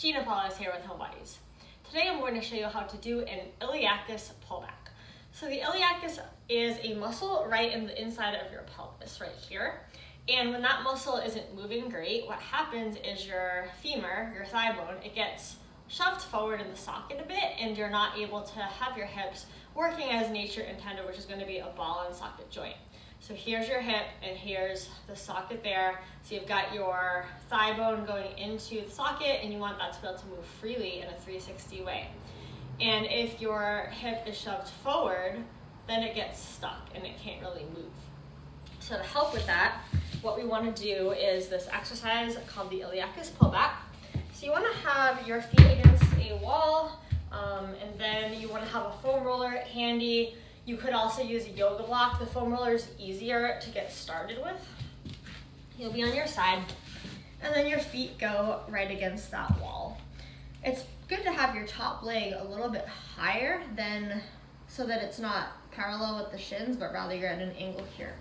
Gina Paula is here with Home Bodies. Today I'm going to show you how to do an Iliacus pullback. So the iliacus is a muscle right in the inside of your pelvis, right here. And when that muscle isn't moving great, what happens is your femur, your thigh bone, it gets shoved forward in the socket a bit, and you're not able to have your hips working as nature intended, which is going to be a ball and socket joint. So here's your hip and here's the socket there. So you've got your thigh bone going into the socket and you want that to be able to move freely in a 360 way. And if your hip is shoved forward, then it gets stuck and it can't really move. So to help with that, what we want to do is this exercise called the Iliacus Pullback. So you want to have your feet against a wall, and then you want to have a foam roller handy. You could also use a yoga block. The foam roller is easier to get started with. You'll be on your side, and then your feet go right against that wall. It's good to have your top leg a little bit higher so that it's not parallel with the shins, but rather you're at an angle here.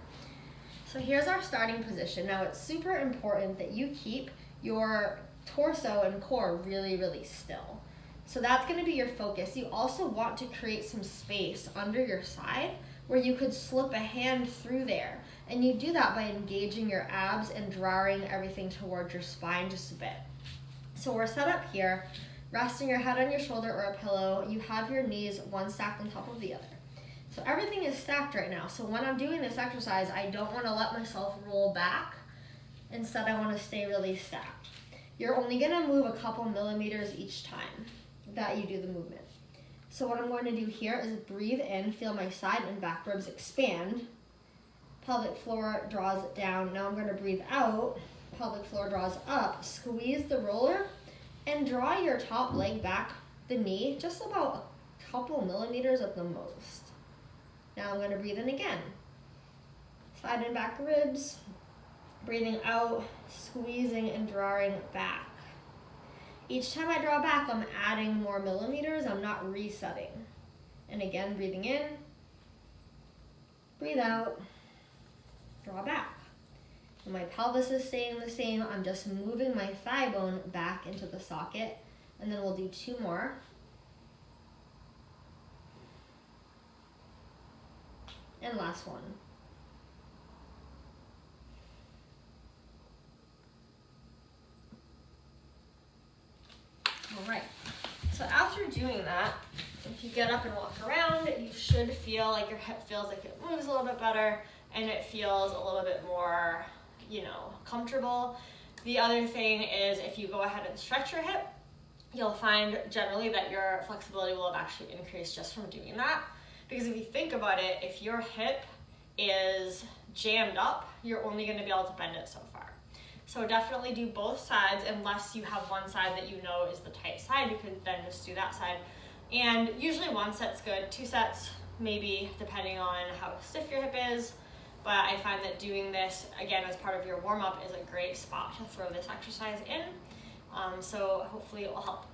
So here's our starting position. Now it's super important that you keep your torso and core really, really still. So that's going to be your focus. You also want to create some space under your side where you could slip a hand through there. And you do that by engaging your abs and drawing everything towards your spine just a bit. So we're set up here, resting your head on your shoulder or a pillow. You have your knees one stacked on top of the other. So everything is stacked right now. So when I'm doing this exercise, I don't want to let myself roll back. Instead, I want to stay really stacked. You're only going to move a couple millimeters each time that you do the movement. So what I'm going to do here is breathe in, feel my side and back ribs expand. Pelvic floor draws down. Now I'm going to breathe out. Pelvic floor draws up. Squeeze the roller and draw your top leg back, the knee, just about a couple millimeters at the most. Now I'm going to breathe in again. Side and back ribs. Breathing out, squeezing and drawing back. Each time I draw back, I'm adding more millimeters. I'm not resetting. And again, breathing in, breathe out, draw back. And my pelvis is staying the same. I'm just moving my thigh bone back into the socket. And then we'll do two more. And last one. All right, so after doing that, if you get up and walk around, you should feel like your hip feels like it moves a little bit better and it feels a little bit more, comfortable. The other thing is if you go ahead and stretch your hip, you'll find generally that your flexibility will have actually increased just from doing that. Because if you think about it, if your hip is jammed up, you're only going to be able to bend it so far. So definitely do both sides unless you have one side that you know is the tight side. You can then just do that side. And usually one set's good, two sets maybe depending on how stiff your hip is. But I find that doing this again as part of your warm-up is a great spot to throw this exercise in. So hopefully it will help.